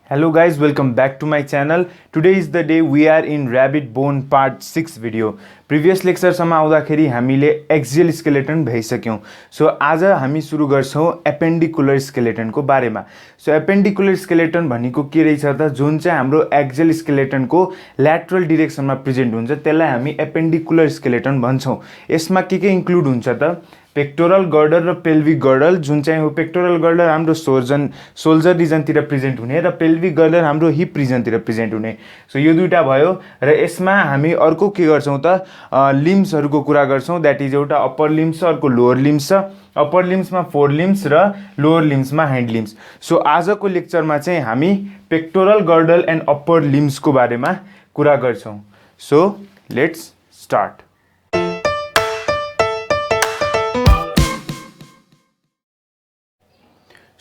Hello guys, welcome back to my channel. Today is the day we are in rabbit bone part 6 video. Previous lecture सम्म आउँदाखेरि हामीले axial skeleton भइसक्यौं. So आज हामी सुरु गर्छौं एपेन्डिकुलर skeleton को बारेमा. सो एपेन्डिकुलर स्केलेटन भनेको के रहेछ त जुन चाहिँ हाम्रो एक्सियल स्केलेटन को ल्याटरल डाइरेक्सनमा प्रेजेन्ट हुन्छ त्यसलाई हामी एपेन्डिकुलर स्केलेटन भन्छौं. यसमा के इन्क्लुड हुन्छ त पेक्टोरल गर्डर र पेल्भिक गर्डर जुन चाहिँ हो पेक्टोरल गर्डर हाम्रो सोल्जर रिजनतिर प्रेजेन्ट हुने र पेल्भिक गर्डर हाम्रो हिप रिजनतिर प्रेजेन्ट हुने. सो यो दुईटा भयो र यसमा हामी अर्को के गर्छौं त लिम्सहरुको कुरा गर्छौं. दैट इज एउटा अप्पर लिम्स छ अर्को लोअर लिम्स छ. अप्पर लिम्समा फोर लिम्स र लोअर लिम्समा हाइन्ड लिम्स. सो आजको लेक्चरमा चाहिँ हामी pectoral girder and upper limbs को बारेमा कुरा गर्छौं. So let's start.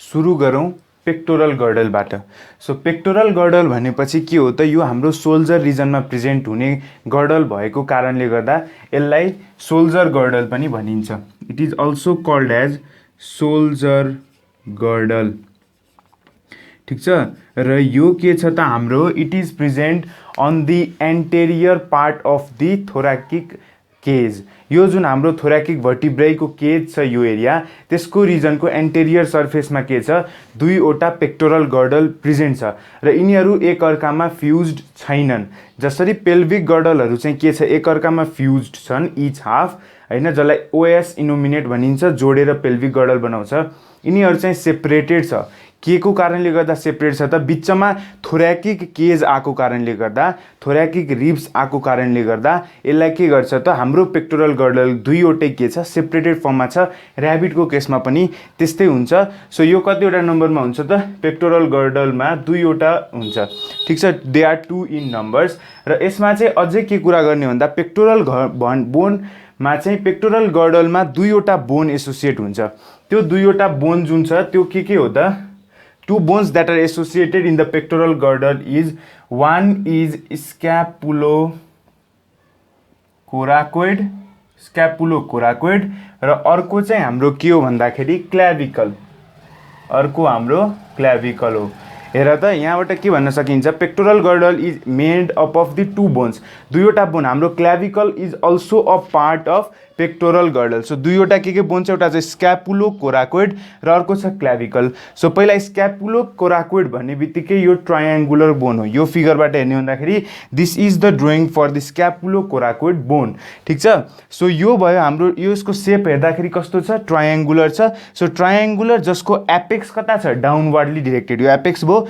सुरु गरौं पेक्टोरल गर्डलबाट. सो पेक्टोरल गर्डल भनेपछि के हो त यो हाम्रो सोल्जर रिजनमा प्रेजेन्ट हुने गर्डल भएको कारणले गर्दा यसलाई सोल्जर गर्डल पनि भनिन्छ. It is also called as shoulder girdle. ठीक छ. र यो के छ त हाम्रो it is present on the anterior part of the thoracic cage. यो जुन हाम्रो थोराकिक भर्टिब्राई को केज छ यो एरिया त्यसको रिजनको एन्टेरियर सर्फेसमा के छ दुईवटा पेक्टोरल गर्डल प्रेजेन्ट छ र यिनीहरू एक अर्कामा फ्युज्ड छैनन्. जसरी पेल्भिक गर्डलहरू चाहिँ के छ एक अर्कामा फ्युज्ड छन् इच हाफ हैन जसलाई ओएस इनोमिनेट भनिन्छ जोडेर पेल्भिक गर्डल बनाउँछ. यिनीहरू चाहिँ सेपरेटेड छ. के को कारणले गर्दा सेपरेट छ त बिचमा थोराकिक केज आको कारणले गर्दा थोराकिक रिब्स आको कारणले गर्दा यसलाई के गर्छ त हाम्रो पेक्टोरल गर्डल दुईवटै के छ सेपरेटेड फर्ममा छ. र्याबिटको केसमा पनि त्यस्तै हुन्छ. सो यो कतिवटा नम्बरमा हुन्छ त पेक्टोरल गर्डलमा दुईवटा हुन्छ. ठीक छ. They are 2 in numbers. र यसमा चाहिँ अझै के कुरा गर्ने भन्दा पेक्टोरल बोनमा चाहिँ पेक्टोरल गर्डलमा दुईवटा बोन एसोसिएट हुन्छ. त्यो दुईवटा बोन जुन छ त्यो के हो त two bones that are associated in the pectoral girdle is one is scapulocoracoid र अर्को चाहिँ हाम्रो के हो भन्दाखेरि क्ल्याभिकल. अर्को हाम्रो क्ल्याभिकल हो. हेर त यहाँबाट के भन्न सकिन्छ pectoral girdle is made up of the two bones. दुईवटा बोन हाम्रो clavicle is also a part of pectoral girdle. So दुईवटा के बोन छ एउटा चाहिँ स्क्यापुलोकोराकोइड र अर्को छ क्ल्याभिकल. सो पहिला स्क्यापुलोकोराकोइड भन्ने बित्तिकै यो ट्रायङ्गुलर बोन हो. यो फिगरबाट हेर्ने भन्दाखेरि this is the drawing for the scapulocoracoid bone. ठीक छ. सो यो भयो हाम्रो यसको सेप हेर्दाखेरि कस्तो छ ट्रायङ्गुलर छ. सो ट्रायङ्गुलर जसको एपेक्स कता छ डाउनवर्डली डिरेक्टेड. यो एपेक्स भयो.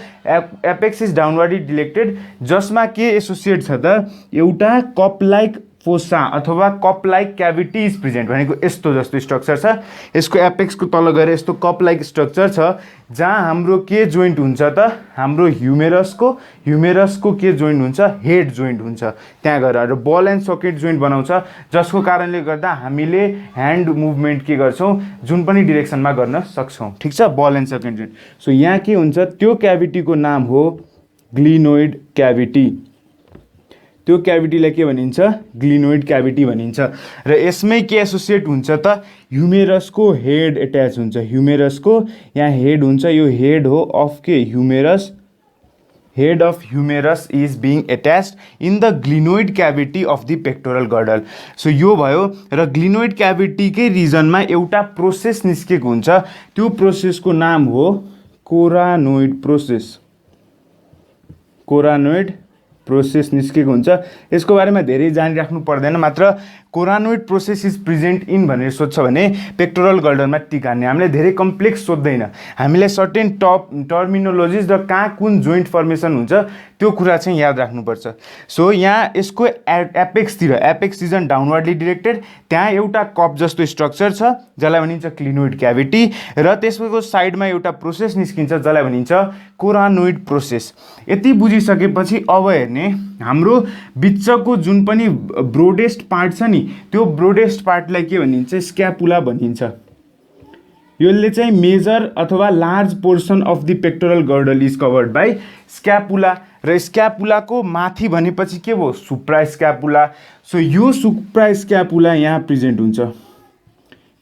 एपेक्स इज डाउनवर्डली डिरेक्टेड जसमा के एसोसिएट छ त एउटा कप लाइक फोसा अथवा cup like cavity is present भनेको यस्तो जस्तो स्ट्रक्चर छ. यसको एपेक्सको तल गएर यस्तो कप लाइक स्ट्रक्चर छ जहाँ हाम्रो के जोइन्ट हुन्छ त हाम्रो ह्युमेरसको के जोइन्ट हुन्छ हेड जोइन्ट हुन्छ त्यहाँ गएर र बल एन्ड सकेट जोइन्ट बनाउँछ जसको कारणले गर्दा हामीले ह्यान्ड मुभमेन्ट के गर्छौं जुन पनि डिरेक्सनमा गर्न सक्छौं. ठीक छ. बल एन्ड सकेट जोइन्ट. सो यहाँ के हुन्छ त्यो क्याभिटीको नाम हो ग्लिनोइड क्याभिटी. त्यो क्याभिटीलाई के भनिन्छ ग्लिनोइड क्याभिटी भनिन्छ. र यसमै के एसोसिएट हुन्छ त ह्युमेरसको हेड एट्याच हुन्छ. ह्युमेरसको यहाँ हेड हुन्छ. यो हेड हो अफ के humerus. Head of humerus is being attached in the glenoid cavity of the pectoral girdle. So यो भयो र ग्लिनोइड क्याभिटीकै रिजनमा एउटा प्रोसेस निस्केको हुन्छ. त्यो प्रोसेसको नाम हो कोरानोइड प्रोसेस. कोरानोइड प्रोसेस निस्केको हुन्छ. यसको बारेमा धेरै जानिराख्नु पर्दैन. मात्र कोरानोइड प्रोसेस इज प्रेजेन्ट इन भनेर सोध्छ भने पेक्टोरल गर्डलमा टिक हान्ने. हामीले धेरै कम्प्लेक्स सोध्दैन. हामीलाई सर्टेन टर्मिनोलोजिज र कहाँ कुन जोइन्ट फर्मेसन हुन्छ त्यो कुरा चाहिँ याद राख्नुपर्छ. सो यहाँ यसको एपेक्स रिजन डाउनवर्डली डिरेक्टेड त्यहाँ एउटा कप जस्तो स्ट्रक्चर छ जसलाई भनिन्छ क्लिनोइड क्याभिटी र त्यसको साइडमा एउटा प्रोसेस निस्किन्छ जसलाई भनिन्छ कोरानोइड प्रोसेस. यति बुझिसकेपछि अब हेर्ने हाम्रो बिचको जुन पनि ब्रोडेस्ट पार्ट छ नि त्यो ब्रोडेस्ट पार्टलाई के भनिन्छ स्क्यापुला भनिन्छ. यसले चाहिँ मेजर अथवा large portion of the pectoral girdle is covered by scapula. र स्क्यापुलाको माथि भनेपछि के भयो सुप्रा स्क्यापुला. सो यो सुप्रा स्क्यापुला यहाँ प्रेजेन्ट हुन्छ.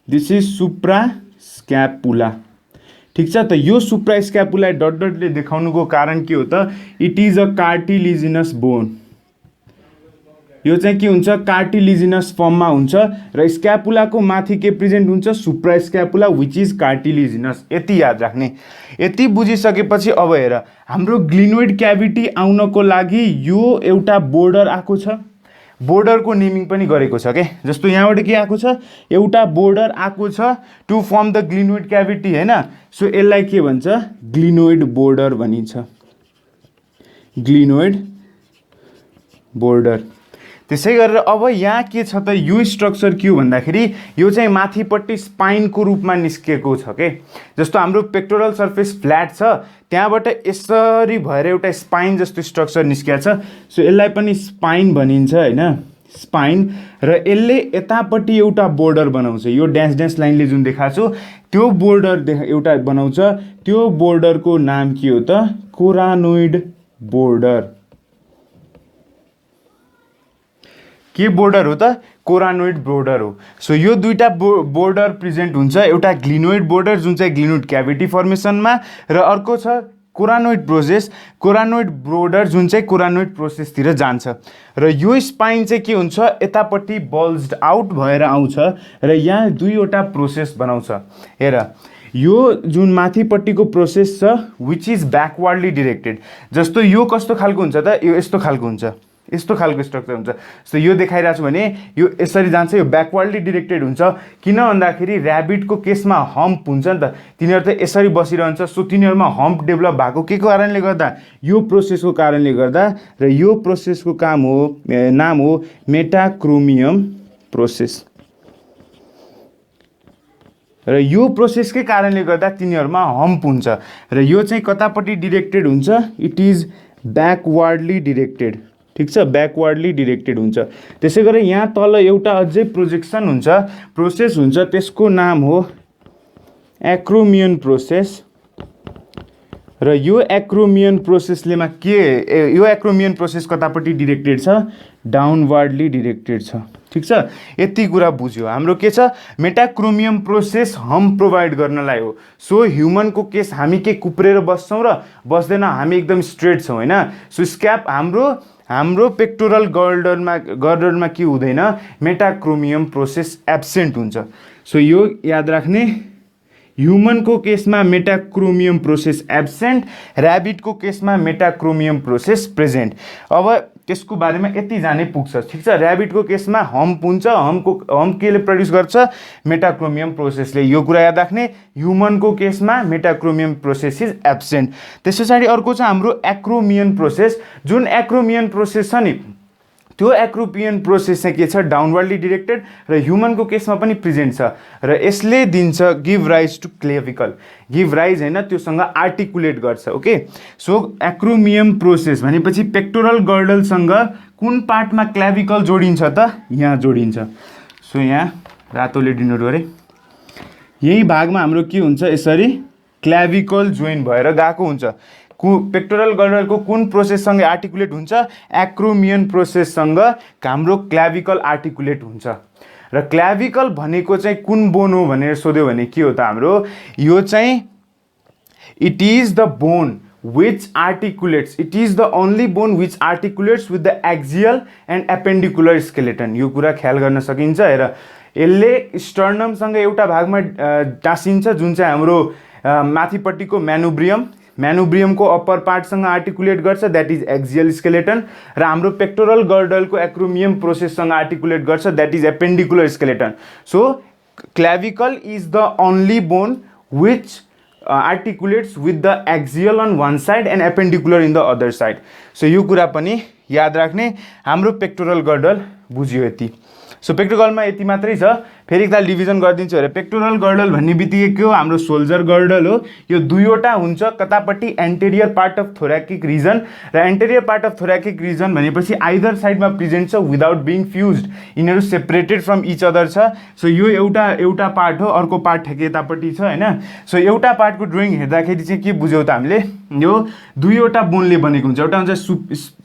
दिस इज सुप्रा स्क्यापुला. ठिक छ त। यो सुप्रास्क्यापुलाई डट डटले देखाउनुको कारण के हो त, it is a cartilaginous bone. यो चाहिँ के हुन्छ, कार्टिलिजिनस फर्ममा हुन्छ र स्क्यापुलाको माथि के प्रेजेन्ट हुन्छ, सुप्रास्क्यापुला विच इज कार्टिलिजिनस। यति याद राख्ने। यति बुझिसकेपछि अब हेर, हाम्रो ग्लिनोइड क्याभिटी आउनको लागि यो एउटा बोर्डर आएको छ, बोर्डरको नेमिङ पनि गरेको छ के। जस्तो यहाँबाट के आएको छ, एउटा बोर्डर आएको छ to form the glenoid cavity हैन। सो यसलाई के भन्छ, ग्लिनोइड बोर्डर भनिन्छ, ग्लिनोइड बोर्डर। त्यसै गरेर अब यहाँ के छ त, यो स्ट्रक्चर के हो भन्दाखेरि यो चाहिँ माथिपट्टि स्पाइनको रूपमा निस्केको छ के। जस्तो हाम्रो पेक्टोरल सर्फेस फ्ल्याट छ, त्यहाँबाट यसरी भएर एउटा स्पाइन जस्तो स्ट्रक्चर निस्किया छ। सो यसलाई पनि स्पाइन भनिन्छ हैन, स्पाइन। र यसले यतापट्टि एउटा बोर्डर बनाउँछ, यो ड्यास ड्यास लाइनले जुन देखाएको छु त्यो बोर्डर एउटा बनाउँछ। त्यो बोर्डरको नाम के हो त, कोरानोइड बोर्डर। के बोर्डर हो त, कोरानोइड बोर्डर हो। सो यो दुईटा बोर्डर प्रेजेन्ट हुन्छ, एउटा ग्लिनोइड बोर्डर जुन चाहिँ ग्लिनोइड क्याभिटी फर्मेसनमा, र अर्को छ कोरानोइड प्रोसेस, कोरानोइड बोर्डर जुन चाहिँ कोरानोइड प्रोसेसतिर जान्छ। र यो स्पाइन चाहिँ के हुन्छ, यतापट्टि बल्ज्ड आउट भएर आउँछ र यहाँ दुईवटा प्रोसेस बनाउँछ। हेर, यो जुन माथिपट्टिको प्रोसेस छ विच इज ब्याकवर्डली डिरेक्टेड। जस्तो यो कस्तो खालको हुन्छ त, यो यस्तो खालको हुन्छ, यस्तो खालको स्ट्रक्चर हुन्छ। सो यो देखाइरहेको छु भने यो यसरी जान्छ, यो ब्याकवर्डली डिरेक्टेड हुन्छ। किन भन्दाखेरि ऱ्याबिटको केसमा हम्प हुन्छ नि त, तिनीहरू त यसरी बसिरहन्छ। सो तिनीहरूमा हम्प डेभलप भएको के कारणले गर्दा, यो प्रोसेसको कारणले गर्दा। र यो प्रोसेसको नाम हो मेटाक्रोमियम प्रोसेस। र यो प्रोसेसकै कारणले गर्दा तिनीहरूमा हम्प हुन्छ र यो चाहिँ कतापट्टि डिरेक्टेड हुन्छ, इट इज ब्याकवर्डली डिरेक्टेड। ठिक छ, ब्याकवर्डली डिरेक्टेड हुन्छ। त्यसै गरी यहाँ तल एउटा अझै प्रोजेक्सन हुन्छ, प्रोसेस हुन्छ, त्यसको नाम हो एक्रोमियन प्रोसेस। र यो एक्रोमियन प्रोसेसलेमा के, यो एक्रोमियन प्रोसेस कतापट्टि डिरेक्टेड छ, डाउनवर्डली डिरेक्टेड छ। ठिक छ, यति कुरा बुझ्यो। हाम्रो के छ, मेटाक्रोमियम प्रोसेस हम प्रोभाइड गर्नलाई हो। सो ह्युमनको केस हामी के कुप्रेर बस्छौँ र बस्दैन, हामी एकदम स्ट्रेट छौँ हैन। सो स्क्याप हाम्रो पेक्टोरल गर्डरमा के हुँदैन, मेटाक्रोमियम प्रोसेस एब्सेन्ट हुन्छ। सो यो याद राख्ने, ह्युमनको केसमा मेटाक्रोमियम प्रोसेस एब्सेन्ट, ऱ्याबिटको केसमा मेटाक्रोमियम प्रोसेस प्रेजेन्ट। अब त्यसको बारेमा यति जाने पुग्छ। ठिक छ, ऱ्याबिटको केसमा हम्प हुन्छ, हम्प केले प्रड्युस गर्छ, मेटाक्रोमियम प्रोसेसले। यो कुरा याद राख्ने, ह्युमनको केसमा मेटाक्रोमियम प्रोसेस इज एब्सेन्ट। त्यस पछाडि अर्को छ हाम्रो एक्रोमियन प्रोसेस। जुन एक्रोमियन प्रोसेस छ नि, त्यो एक्रोमियन प्रोसेस चाहिँ के छ, डाउनवर्डली डिरेक्टेड र ह्युमनको केसमा पनि प्रेजेन्ट छ। र यसले दिन्छ give rise to clavicle, give rise हैन, त्योसँग आर्टिकुलेट गर्छ। ओके, सो एक्रोमियम प्रोसेस भनेपछि पेक्टोरल गर्डलसँग कुन पार्टमा क्लेभिकल जोडिन्छ त, यहाँ जोडिन्छ। सो यहाँ रातोले डिनोट गरे, यही भागमा हाम्रो के हुन्छ, यसरी क्लेभिकल जोइन भएर गएको हुन्छ। पेक्टोरल गर्डलको कुन प्रोसेससँग आर्टिकुलेट हुन्छ, एक्रोमियन प्रोसेससँग हाम्रो क्लेभिकल आर्टिकुलेट हुन्छ। र क्लेभिकल भनेको चाहिँ कुन बोन हो भनेर सोध्यो भने के हो त, हाम्रो यो चाहिँ it is the bone which articulates, it is the only bone which articulates with the axial and appendicular skeleton। यो कुरा ख्याल गर्न सकिन्छ। हेर, यसले स्टर्नमसँग एउटा भागमा टाँसिन्छ जुन चाहिँ हाम्रो माथिपट्टिको म्यानुब्रियमको अप्पर पार्टसँग आर्टिकुलेट गर्छ, द्याट इज एक्जियल स्केलेटन। र हाम्रो पेक्टोरल गर्डलको एक्रोमियम प्रोसेससँग आर्टिकुलेट गर्छ, that is appendicular skeleton. So clavicle is the only bone which articulates with the axial on one side and appendicular in the other side। So यो कुरा पनि याद राख्ने। हाम्रो पेक्टोरल गर्डल बुझ्यो यति। सो पेक्टोरलमा यति मात्रै छ। फेरि एकताल डिभिजन गरिदिन्छु। हेर, पेक्टोरल गर्डल भन्ने बित्तिकै के हो, हाम्रो सोल्जर गर्डल हो। यो दुईवटा हुन्छ, कतापट्टि एन्टेरियर पार्ट अफ थोराकिक रिजन र एन्टेरियर पार्ट अफ थोराकिक रिजन भनेपछि आइदर साइडमा प्रेजेन्ट छ विदाउट बिङ फ्युज्ड, यिनीहरू सेपरेटेड फ्रम इच अदर छ। सो यो एउटा पार्ट हो, अर्को पार्ट ठ्याक्कै यतापट्टि छ हैन। सो एउटा पार्टको ड्रइङ हेर्दाखेरि चाहिँ के बुझ्यौ त हामीले, यो दुईवटा बोनले बनेको हुन्छ। एउटा हुन्छ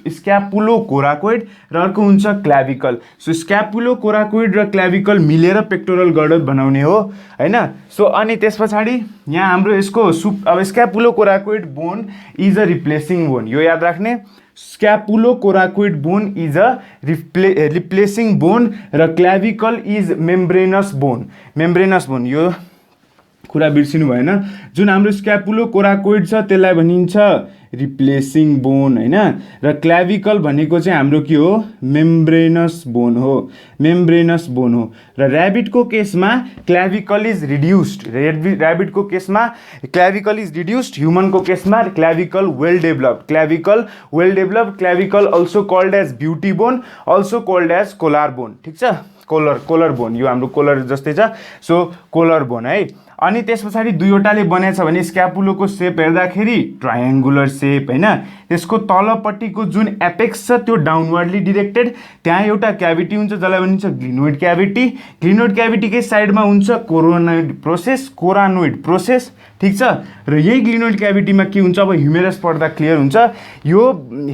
स्क्यापुलो कोराकोइड र अर्को हुन्छ क्लेभिकल। सो स्क्यापुलो कोराकोइड र क्लेभिकल मिलेर पेक्टोरल गर्डल बनाउने हो हैन। सो अनि त्यस पछाडि यहाँ हाम्रो यसको अब scapulocoracoid bone is a replacing bone, यो याद राख्ने। Scapulocoracoid bone is a replacing bone र clavicle is membranous bone. Membranous bone यो कुरा बिर्सिनु भएन। जुन हाम्रो स्क्यापुलोकोराकोइड छ त्यसलाई भनिन्छ रिप्लेसिङ बोन हैन, र क्ल्याभिकल भनेको चाहिँ हाम्रो के हो, मेम्ब्रेनस बोन हो, मेम्ब्रेनस बोन हो। र ऱ्याबिटको केसमा क्ल्याभिकल इज रिड्युस्ड, ऱ्याबिटको केसमा क्ल्याभिकल इज रिड्युस्ड, ह्युमनको केसमा clavicle well developed, clavicle well developed, clavicle also called as beauty bone, also called as collar bone. ठिक छ, कोलर बोन, यो हाम्रो कोलर जस्तै छ, सो कोलर बोन है। अनि त्यस पछाडि दुईवटाले बनाएको छ भने स्क्यापुलोको सेप हेर्दाखेरि ट्रायङ्गुलर सेप हैन, त्यसको तलपट्टिको जुन एपेक्स छ त्यो डाउनवर्डली डिरेक्टेड, त्यहाँ एउटा क्याभिटी हुन्छ जसलाई भनिन्छ ग्लिनोइड क्याभिटी, ग्लिनोइड क्याभिटीकै साइडमा हुन्छ कोरानोइड प्रोसेस। ठिक छ, र यही ग्लिनोइड क्याभिटीमा के हुन्छ, अब ह्युमेरस पढ्दा क्लियर हुन्छ, यो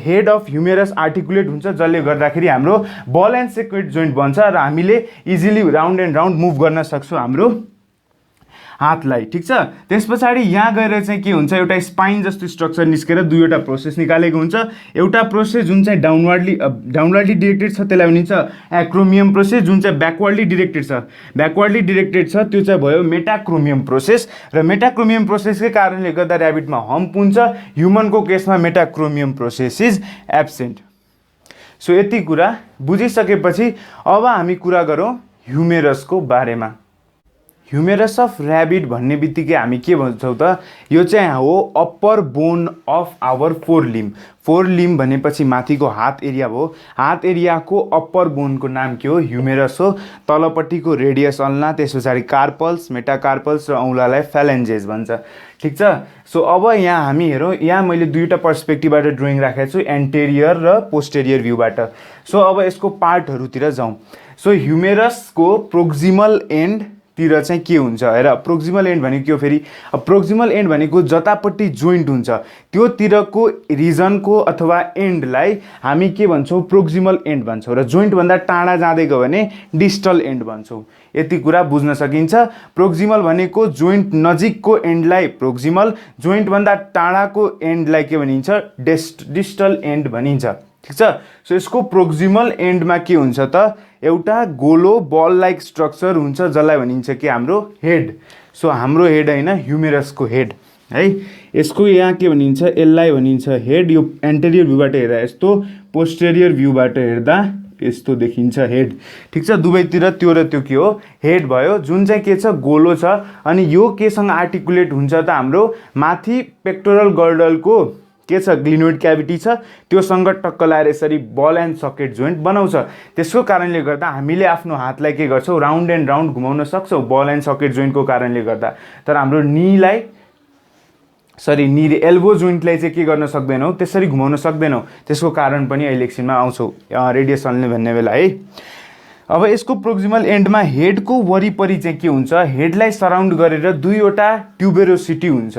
हेड अफ ह्युमेरस आर्टिकुलेट हुन्छ जसले गर्दाखेरि हाम्रो बल एन्ड सेक्वेट जोइन्ट बन्छ र हामीले easily round and round move गर्न सक्छौँ हाम्रो हातलाई। ठिक छ, त्यस पछाडि यहाँ गएर चाहिँ के हुन्छ, एउटा स्पाइन जस्तो स्ट्रक्चर निस्केर दुईवटा प्रोसेस निकालेको हुन्छ। एउटा प्रोसेस जुन चाहिँ डाउनवर्डली डिरेक्टेड छ त्यसलाई भनिन्छ एक्रोमियम प्रोसेस, जुन चाहिँ ब्याकवर्डली डिरेक्टेड छ त्यो चाहिँ भयो मेटाक्रोमियम प्रोसेस। र मेटाक्रोमियम प्रोसेसकै कारणले गर्दा ऱ्याबिटमा हम्प हुन्छ, ह्युमनको केसमा मेटाक्रोमियम प्रोसेस इज एब्सेन्ट। सो यति कुरा बुझिसकेपछि अब हामी कुरा गरौँ ह्युमेरसको बारेमा। ह्युमेरस अफ ऱ्याबिट भन्ने बित्तिकै हामी के भन्छौँ त, यो चाहिँ हो upper bone of our fore limb भनेपछि माथिको हात एरिया हो, हात एरियाको अप्पर बोनको नाम के हो, ह्युमेरस हो। तलपट्टिको रेडियस अल्ना, त्यस पछाडि कार्पल्स, मेटाकार्पल्स र औँलालाई फ्यालेन्जेस भन्छ। ठिक छ, सो अब यहाँ हामी हेरौँ, यहाँ मैले दुईवटा पर्सपेक्टिभबाट ड्रइङ राखेको छु, एन्टेरियर र पोस्टेरियर भ्यूबाट। सो अब यसको पार्टहरूतिर जाउँ। सो ह्युमेरसको प्रोक्सिमल एन्ड तिर चाहिँ के हुन्छ हेर, प्रोक्सिमल एन्ड भनेको के हो फेरि, प्रोक्सिमल एन्ड भनेको जतापट्टि जोइन्ट हुन्छ त्योतिरको रिजनको अथवा एन्डलाई हामी के भन्छौँ, प्रोक्सिमल एन्ड भन्छौँ, र जोइन्टभन्दा टाढा जाँदै गयो भने डिस्टल एन्ड भन्छौँ। यति कुरा बुझ्न सकिन्छ। प्रोक्सिमल भनेको जोइन्ट नजिकको एन्डलाई प्रोक्सिमल, जोइन्टभन्दा टाढाको एन्डलाई के भनिन्छ, डिस्टल एन्ड भनिन्छ। ठिक छ, सो यसको प्रोक्सिमल एन्डमा के हुन्छ त, एउटा गोलो बल लाइक स्ट्रक्चर हुन्छ जसलाई भनिन्छ कि हाम्रो हेड। सो हाम्रो हेड होइन, ह्युमेरसको हेड है, यसको यहाँ के भनिन्छ, यसलाई भनिन्छ हेड। यो एन्टेरियर भ्यूबाट हेर्दा यस्तो, पोस्टेरियर भ्यूबाट हेर्दा यस्तो देखिन्छ हेड। ठिक छ, दुवैतिर त्यो र त्यो के हो, हेड भयो, जुन चाहिँ के छ, गोलो छ। अनि यो केसँग आर्टिकुलेट हुन्छ त हाम्रो माथि पेक्टोरल गर्डलको के छ, ग्लिनोइड क्याभिटी छ, त्योसँग टक्क लाएर यसरी बल एन्ड सकेट जोइन्ट बनाउँछ। त्यसको कारणले गर्दा हामीले आफ्नो हातलाई के गर्छौँ, राउन्ड एन्ड राउन्ड घुमाउन सक्छौँ बल एन्ड सकेट जोइन्टको कारणले गर्दा। तर हाम्रो नी एल्बो जोइन्टलाई चाहिँ के गर्न सक्दैनौँ, त्यसरी घुमाउन सक्दैनौँ। त्यसको कारण पनि अहिले एकछिनमा आउँछौँ, रेडियस अल्ने भन्ने बेला है। अब यसको प्रोक्सिमल एन्डमा हेडको वरिपरि चाहिँ के हुन्छ, हेडलाई सराउन्ड गरेर दुईवटा ट्युबेरोसिटी हुन्छ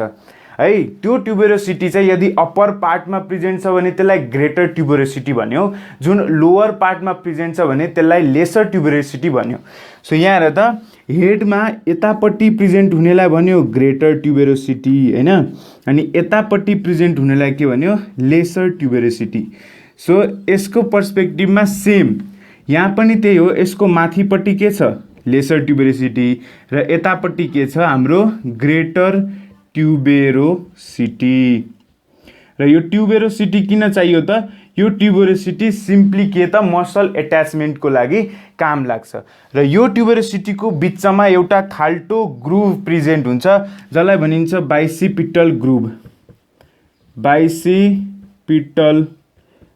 है। त्यो ट्युबेरोसिटी चाहिँ यदि अप्पर पार्टमा प्रेजेन्ट छ भने त्यसलाई ग्रेटर ट्युबेरोसिटी भन्यो, जुन लोवर पार्टमा प्रेजेन्ट छ भने त्यसलाई लेसर ट्युबेरोसिटी भन्यो। सो यहाँ हेर त, हेडमा यतापट्टि प्रेजेन्ट हुनेलाई भन्यो ग्रेटर ट्युबेरोसिटी हैन, अनि यतापट्टि प्रेजेन्ट हुनेलाई के भन्यो, लेसर ट्युबेरोसिटी। सो यसको पर्सपेक्टिभमा सेम यहाँ पनि त्यही हो, यसको माथिपट्टि के छ, लेसर ट्युबेरोसिटी, र यतापट्टि के छ, हाम्रो ग्रेटर ट्युबेरोसिटी। र यो ट्युबेरोसिटी किन चाहियो त, यो ट्युबेरोसिटी सिम्पली के त, मसल एट्याचमेन्टको लागि काम लाग्छ। र यो ट्युबेरोसिटीको बिचमा एउटा खाल्टो ग्रुभ प्रेजेन्ट हुन्छ जसलाई भनिन्छ बाइसिपिटल ग्रुभ। बाइसिपिटल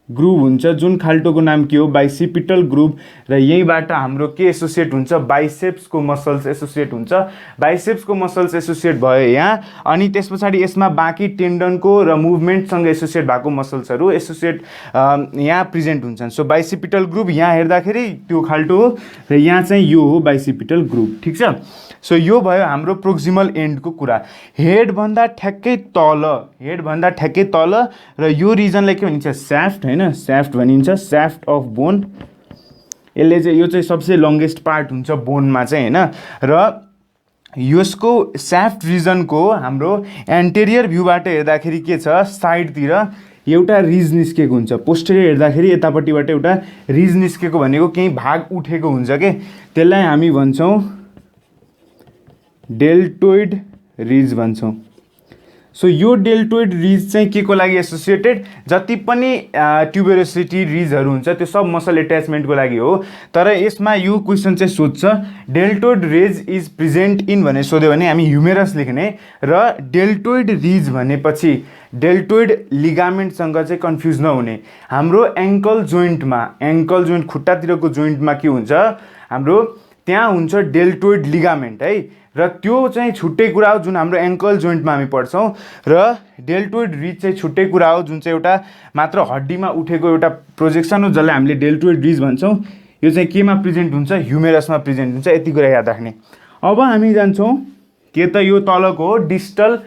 ग्रुभ हुन्छ, जुन खाल्टोको नाम के हो, बाइसिपिटल ग्रुभ। र यहीँबाट हाम्रो के एसोसिएट हुन्छ, बाइसेप्सको मसल्स एसोसिएट हुन्छ। बाइसेप्सको मसल्स एसोसिएट भयो यहाँ, अनि त्यस पछाडि यसमा बाँकी टेन्डनको र मुभमेन्टसँग एसोसिएट भएको मसल्सहरू एसोसिएट यहाँ प्रेजेन्ट हुन्छन्। सो बाइसिपिटल ग्रुभ यहाँ हेर्दाखेरि त्यो खाल्टो हो, र यहाँ चाहिँ यो हो बाइसिपिटल ग्रुभ। ठिक छ, सो यो भयो हाम्रो प्रोक्सिमल एन्डको कुरा। हेडभन्दा ठ्याक्कै तल, र यो रिजनलाई के भनिन्छ, स्याफ्ट हैन, स्याफ्ट भनिन्छ, स्याफ्ट अफ बोन। यसले चाहिँ यो चाहिँ सबसे लङ्गेस्ट पार्ट हुन्छ बोनमा चाहिँ हैन। र यसको स्याफ्ट रिजनको हाम्रो एन्टेरियर भ्यूबाट हेर्दाखेरि के छ, साइडतिर एउटा रिज निस्केको हुन्छ, पोस्टेरियर हेर्दाखेरि यतापट्टिबाट एउटा रिज निस्केको भनेको केही भाग उठेको हुन्छ के, त्यसलाई हामी भन्छौँ डेल्टोइड रिज भन्छौँ। सो यो डेल्टोइड रिज चाहिँ के को लागि एसोसिएटेड, जति पनि ट्युबरोसिटी रिजहरू हुन्छ त्यो सब मसल एट्याचमेन्टको लागि हो। तर यसमा यो क्वेसन चाहिँ सोध्छ deltoid ridge is present in भनेर सोध्यो भने हामी ह्युमेरस लेख्ने, र डेल्टोइड रिज भनेपछि डेल्टोइड लिगामेन्टसँग चाहिँ कन्फ्युज नहुने। हाम्रो एङ्कल जोइन्ट खुट्टातिरको जोइन्टमा के हुन्छ, हाम्रो त्यहाँ हुन्छ डेल्टोइड लिगामेन्ट है, र त्यो चाहिँ छुट्टै कुरा हो जुन हाम्रो एङ्कल जोइन्टमा हामी पढ्छौँ, र डेल्टोइड रिज चाहिँ छुट्टै कुरा हो जुन चाहिँ एउटा मात्र हड्डीमा उठेको एउटा प्रोजेक्सन हो जसलाई हामीले डेल्टोइड रिज भन्छौँ। यो चाहिँ केमा प्रेजेन्ट हुन्छ, ह्युमेरसमा प्रेजेन्ट हुन्छ, यति कुरा याद राख्ने। अब हामी जान्छौँ के त यो तलको हो डिस्टल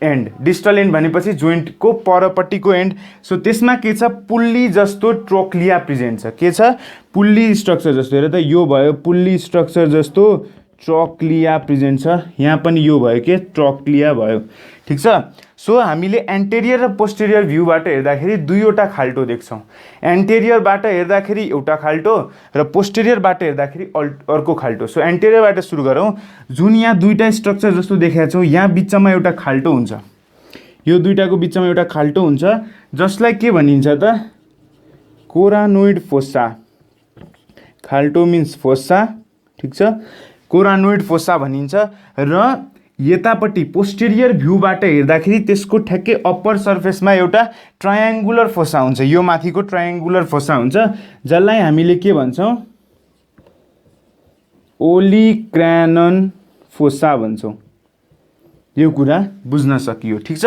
एन्ड भनेपछि जोइन्टको परपट्टिको एन्ड। सो त्यसमा के छ, पुल्ली जस्तो ट्रोक्लिया प्रेजेन्ट छ। के छ, पुल्ली स्ट्रक्चर जस्तो। हेर त यो भयो पुल्ली स्ट्रक्चर जस्तो ट्रोक्लिया प्रेजेन्ट छ, यहाँ पनि यो भयो के ट्रोक्लिया भयो, ठिक छ। सो हामीले एन्टेरियर र पोस्टेरियर भ्यूबाट हेर्दाखेरि दुईवटा खाल्टो देख्छौँ। एन्टेरियरबाट हेर्दाखेरि एउटा खाल्टो र पोस्टेरियरबाट हेर्दाखेरि अर्को खाल्टो। सो एन्टेरियरबाट सुरु गरौँ। जुन यहाँ दुईवटा स्ट्रक्चर जस्तो देखाएको छौँ, यहाँ बिचमा एउटा खाल्टो हुन्छ, यो दुईवटाको बिचमा एउटा खाल्टो हुन्छ जसलाई के भनिन्छ त, कोरानोइड फोसा। खाल्टो मिन्स फोसा, ठिक छ, कोरानोइड फोसा भनिन्छ। र यतापट्टि पोस्टेरियर भ्यूबाट हेर्दाखेरि त्यसको ठ्याक्कै अप्पर सर्फेसमा एउटा ट्रायङ्गुलर फोसा हुन्छ, यो माथिको ट्रायङ्गुलर फोसा हुन्छ जसलाई हामीले के भन्छौँ, ओलिक्रानन फोसा भन्छौँ। यो कुरा बुझ्न सकियो, ठिक छ।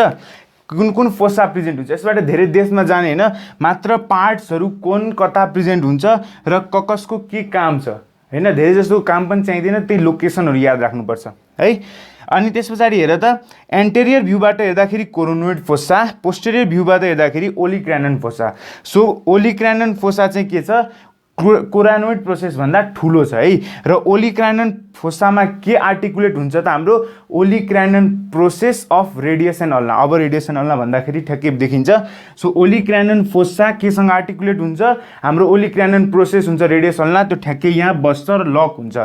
कुन कुन फोसा प्रेजेन्ट हुन्छ, यसबाट धेरै देशमा जाने होइन, मात्र पार्ट्सहरू कुन कता प्रेजेन्ट हुन्छ र कसको के काम छ हैन, धेरै जस्तो काम पनि चाहिँदैन, त्यही लोकेसनहरू याद राख्नुपर्छ है। अनि त्यस पछाडि हेर त एन्टेरियर भ्यूबाट हेर्दाखेरि कोरोनोइड फोसा, पोस्टेरियर भ्यूबाट हेर्दाखेरि ओलिक्रानन फोसा। सो ओलिक्रानन फोसा चाहिँ के छ, कोरानोइड प्रोसेस भन्दा ठुलो छ है, र ओलिक्रानन फोसामा के आर्टिकुलेट हुन्छ त, हाम्रो ओलिक्रानन प्रोसेस अफ रेडिएसन अल्ना। अब रेडिएसन अल्ना भन्दाखेरि ठ्याक्कै देखिन्छ। सो ओलिक्रानन फोसा केसँग आर्टिकुलेट हुन्छ, हाम्रो ओलिक्रानन प्रोसेस हुन्छ रेडियस अल्ना, त्यो ठ्याक्कै यहाँ बस्छ र लक हुन्छ।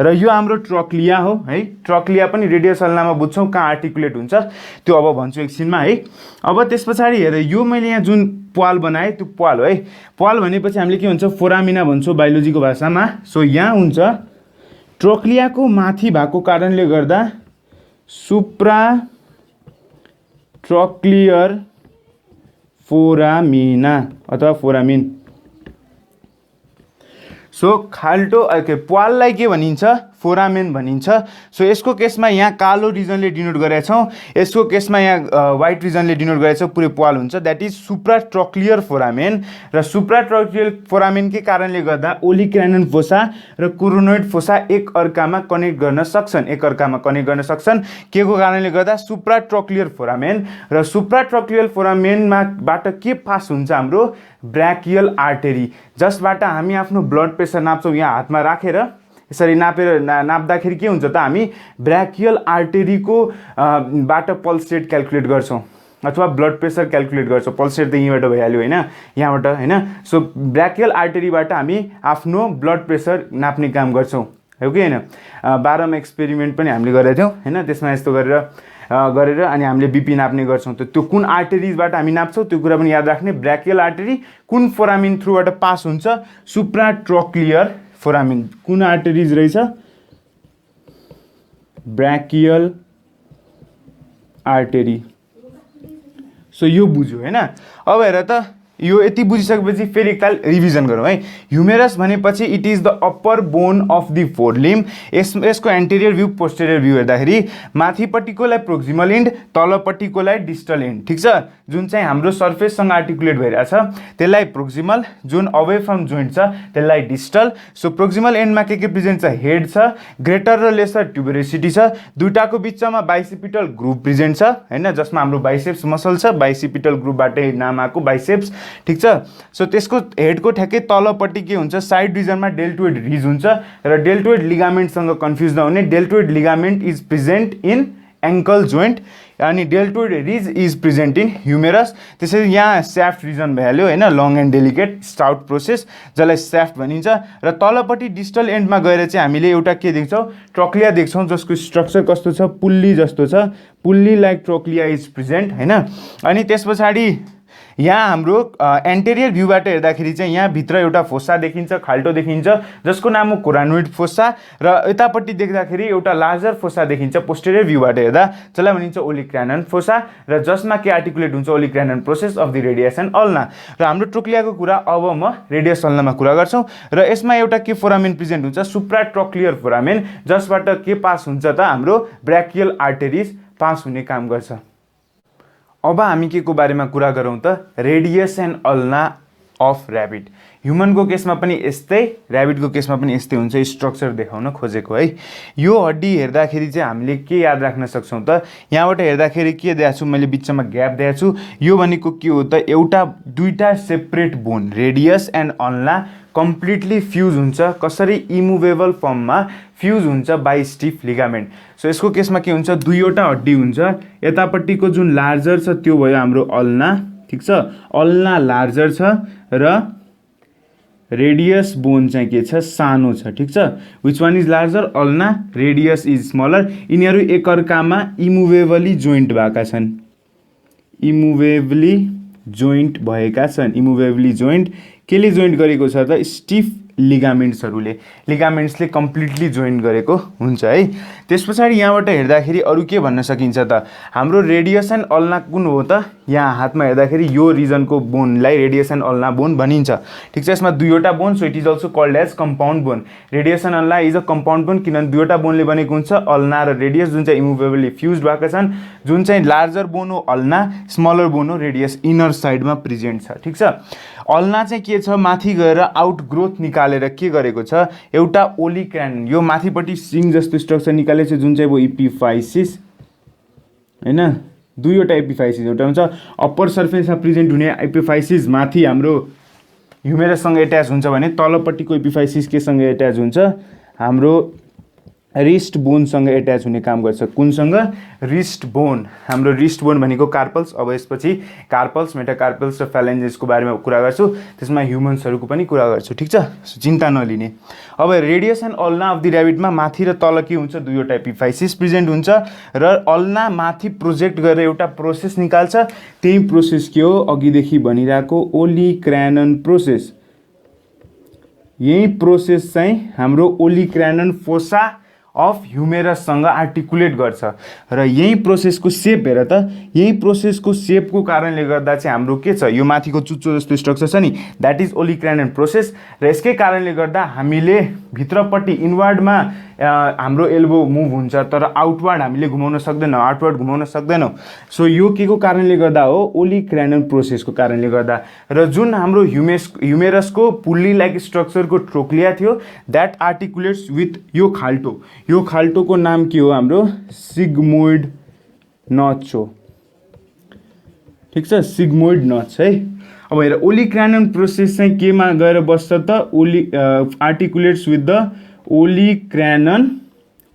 र यो हाम्रो ट्रक्लिया हो है, ट्रक्लिया पनि रेडियस अल्नामा बुझ्छौँ कहाँ आर्टिकुलेट हुन्छ, त्यो अब भन्छु एकछिनमा है। अब त्यस पछाडि हेर, यो मैले यहाँ जुन प्वाल बनाएँ त्यो प्वाल हो है। प्वाल भनेपछि हामीले के भन्छ, फोरामिना भन्छौँ बायोलोजीको भाषामा। सो यहाँ हुन्छ ट्रोक्लियाको माथि भएको कारणले गर्दा सुप्रा ट्रोक्लियर फोरामिना अथवा फोरामिन। सो खाल्टो प्वाललाई के भनिन्छ, फोरामेन भनिन्छ। सो यसको केसमा यहाँ कालो रिजनले डिनोट गरेका छौँ, यसको केसमा यहाँ व्हाइट रिजनले डिनोट गरेका छौँ, पुरै प्वाल हुन्छ, द्याट इज सुप्राट्रोक्लियर फोरामेन। र सुप्राट्रोक्लियर फोरामेनकै कारणले गर्दा ओलिक्रानन फोसा र कोरोनोइड फोसा एक अर्कामा कनेक्ट गर्न सक्छन्। के को कारणले गर्दा, सुप्राट्रोक्लियर फोरामेन। र सुप्राट्रोक्लियर फोरामेनबाट के पास हुन्छ, हाम्रो ब्राकियल आर्टेरी, जसबाट हामी आफ्नो ब्लड प्रेसर नाप्छौँ। यहाँ हातमा राखेर यसरी नाप्दाखेरि के हुन्छ त, हामी ब्राकियल आर्टेरीको बाट पल्स रेट क्याल्कुलेट गर्छौँ अथवा ब्लड प्रेसर क्याल्कुलेट गर्छौँ। पल्स रेट त यहीँबाट भइहाल्यो होइन, यहाँबाट होइन। सो ब्राकियल आर्टेरीबाट हामी आफ्नो ब्लड प्रेसर नाप्ने काम गर्छौँ, हो कि होइन। 12 मा एक्सपेरिमेन्ट पनि हामीले गरेका थियौँ होइन, त्यसमा यस्तो गरेर अनि हामीले बिपी नाप्ने गर्छौँ। त्यो कुन आर्टेरिजबाट हामी नाप्छौँ त्यो कुरा पनि याद राख्ने। ब्राकियल आर्टेरी कुन फोरामिन थ्रुबाट पास हुन्छ, सुप्राट्रोक्लियर फोरामिन। कुन आर्टेरिज रहेछ, ब्राकियल आर्टेरी। सो यो बुझ्यो होइन। अब हेर त, यो यति बुझिसकेपछि फेरि एकताल रिभिजन गरौँ है। ह्युमेरस भनेपछि it is the upper bone of the four limb. यसको एन्टेरियर भ्यू पोस्टेरियर भ्यू हेर्दाखेरि माथिपट्टिकोलाई प्रोक्सिमल एन्ड, तलपट्टिकोलाई डिस्टल एन्ड, ठिक छ। जुन चाहिँ हाम्रो सर्फेससँग आर्टिकुलेट भइरहेछ त्यसलाई प्रोक्सिमल, जुन अवे फ्रम जोइन्ट छ त्यसलाई डिस्टल। सो प्रोक्सिमल एन्डमा के प्रेजेन्ट छ, हेड छ, ग्रेटर र लेसर ट्युबरोसिटी छ, दुईटाको बिचमा बाइसेपिटल ग्रुप प्रेजेन्ट छ होइन, जसमा हाम्रो बाइसेप्स मसल छ, बाइसेपिटल ग्रुपबाटै नाम आएको बाइसेप्स। ठिक छ। सो त्यसको हेडको ठ्याक्कै तलपट्टि के हुन्छ, साइड रिजनमा डेल्टोइड रिज हुन्छ र डेल्टोइड लिगामेन्टसँग कन्फ्युज नहुने, deltoid ligament is present in ankle joint अनि deltoid ridge is present in humerus. त्यसरी यहाँ स्याफ्ट रिजन भइहाल्यो होइन, long and delicate stout process जसलाई स्याफ्ट भनिन्छ। र तलपट्टि डिस्टल एन्डमा गएर चाहिँ हामीले एउटा के देख्छौँ, ट्रक्लिया देख्छौँ जसको स्ट्रक्चर कस्तो छ, पुल्ली जस्तो छ, पुल्ली लाइक ट्रक्लिया इज प्रेजेन्ट होइन। अनि त्यस पछाडि यहाँ हाम्रो एन्टेरियर भ्यूबाट हेर्दाखेरि चाहिँ यहाँ भित्र एउटा फोसा देखिन्छ, खाल्टो देखिन्छ जसको नाम हो कोरानोइड फोसा र यतापट्टि देख्दाखेरि एउटा लार्जर फोसा देखिन्छ पोस्टेरियर भ्यूबाट हेर्दा, जसलाई भनिन्छ ओलिक्रानन फोसा र जसमा के आर्टिकुलेट हुन्छ, olecranon process of the radius and ulna. र हाम्रो ट्रोक्लियाको कुरा अब म रेडियस अल्नामा कुरा गर्छौँ र यसमा एउटा के फोरामेन प्रेजेन्ट हुन्छ, सुप्राट्रक्लियर फोरामेन, जसबाट के पास हुन्छ त हाम्रो ब्राकियल आर्टेरिज पास हुने काम गर्छ। अब हामी के को बारेमा कुरा गरौँ त, radius and ulna of rabbit. ह्युमनको केसमा पनि यस्तै, ऱ्याबिटको केसमा पनि यस्तै हुन्छ, स्ट्रक्चर देखाउन खोजेको है। यो हड्डी हेर्दाखेरि चाहिँ हामीले के याद राख्न सक्छौँ त, यहाँबाट हेर्दाखेरि के दिएको छु मैले, बिचमा ग्याप दिएको छु। यो भनेको के हो त, एउटा दुईटा separate bone radius and ulna completely fuse हुन्छ, कसरी, इमुभेबल फर्ममा फ्युज हुन्छ बाई स्टिफ लिगामेन्ट। सो यसको केसमा के हुन्छ, दुईवटा हड्डी हुन्छ, यतापट्टिको जुन लार्जर छ त्यो भयो हाम्रो अल्ना, ठिक छ, अल्ना लार्जर छ र रेडियस बोन चाहिँ के छ, सानो छ, ठिक छ। Which one is larger, ulna, radius is smaller. यिनीहरू एकअर्कामा इमुभेबली जोइन्ट भएका छन्, इमुभेबली जोइन्ट भएका छन्, इमुभेबली जोइन्ट केले जोइन्ट गरेको छ त, स्टिफ लिगामेन्ट्सहरूले, लिगामेन्ट्सले कम्प्लिटली जोइन्ट गरेको हुन्छ है। त्यस पछाडि यहाँबाट हेर्दाखेरि अरू के भन्न सकिन्छ त, हाम्रो रेडियस एन्ड अल्ना कुन हो त, यहाँ हातमा हेर्दाखेरि यो रिजनको बोनलाई रेडियस एन्ड अल्ना बोन भनिन्छ, ठिक छ। यसमा दुईवटा bone, so it is also called as compound bone. Radius and ulna is a compound bone किनभने दुईवटा बोनले बनेको हुन्छ, अल्ना र रेडियस, जुन चाहिँ इमुभेबली फ्युज भएका छन्। जुन चाहिँ लार्जर बोन हो अल्ना, स्मलर बोन हो रेडियस, इनर साइडमा प्रेजेन्ट छ, ठिक छ। अल्ना चाहिँ के छ, माथि गएर आउट ग्रोथ निकालेर के गरेको छ, एउटा ओलिक्रानन, यो माथिपट्टि सिङ जस्तो स्ट्रक्चर निकालेको छ जुन चाहिँ वो इपिफाइसिस होइन, दुईवटा एपिफाइसिस, एउटा हुन्छ अप्पर सर्फेसमा प्रेजेन्ट हुने एपिफाइसिस, माथि हाम्रो ह्युमेरससँग एट्याच हुन्छ भने तलपट्टिको एपिफाइसिस केसँग एट्याच हुन्छ, हाम्रो रिस्ट बोनसँग एट्याच हुने काम गर्छ। कुनसँग, रिस्ट बोन। हाम्रो रिस्ट बोन भनेको कार्पल्स, अब यसपछि कार्पल्स, मेटाकार्पल्स र फ्यालेन्जेसको बारेमा कुरा गर्छु, त्यसमा ह्युमन्सहरूको पनि कुरा गर्छु, ठिक छ, चिन्ता नलिने। अब radius and ulna of the ऱ्याबिटमा माथि र तल के हुन्छ, दुईवटा एपिफाइसिस प्रेजेन्ट हुन्छ र अल्ना माथि प्रोजेक्ट गरेर एउटा प्रोसेस निकाल्छ, त्यही प्रोसेस के हो, अघिदेखि भनिरहेको ओलिक्रानन प्रोसेस। यही प्रोसेस चाहिँ हाम्रो ओलिक्रानन फोसा अफ ह्युमेरससँग आर्टिकुलेट गर्छ र यही प्रोसेसको सेप हेर त, यही प्रोसेसको सेपको कारणले गर्दा चाहिँ हाम्रो के छ, यो माथिको चुच्चो जस्तो स्ट्रक्चर छ नि, द्याट इज ओलिक्रानन प्रोसेस। र यसकै कारणले गर्दा हामीले भित्रपट्टि इनवर्डमा हाम्रो एल्बो मुभ हुन्छ तर आउटवर्ड हामीले घुमाउन सक्दैनौँ, आउटवर्ड घुमाउन सक्दैनौँ। सो यो के को कारणले गर्दा हो, ओलिक्रानन प्रोसेसको कारणले गर्दा। र जुन हाम्रो ह्युमेरसको पुल्ली लाइक स्ट्रक्चरको ट्रोक्लिया थियो, द्याट आर्टिकुलेट्स विथ यो खाल्टो, यो खाल्टोको नाम के हो, हाम्रो सिग्मोइड नच हो, ठिक छ, सिग्मोइड नच है। अब हेर, ओलिक्रानन प्रोसेस चाहिँ केमा गएर बस्छ त, आर्टिकुलेट्स विथ द ओलिक्रानन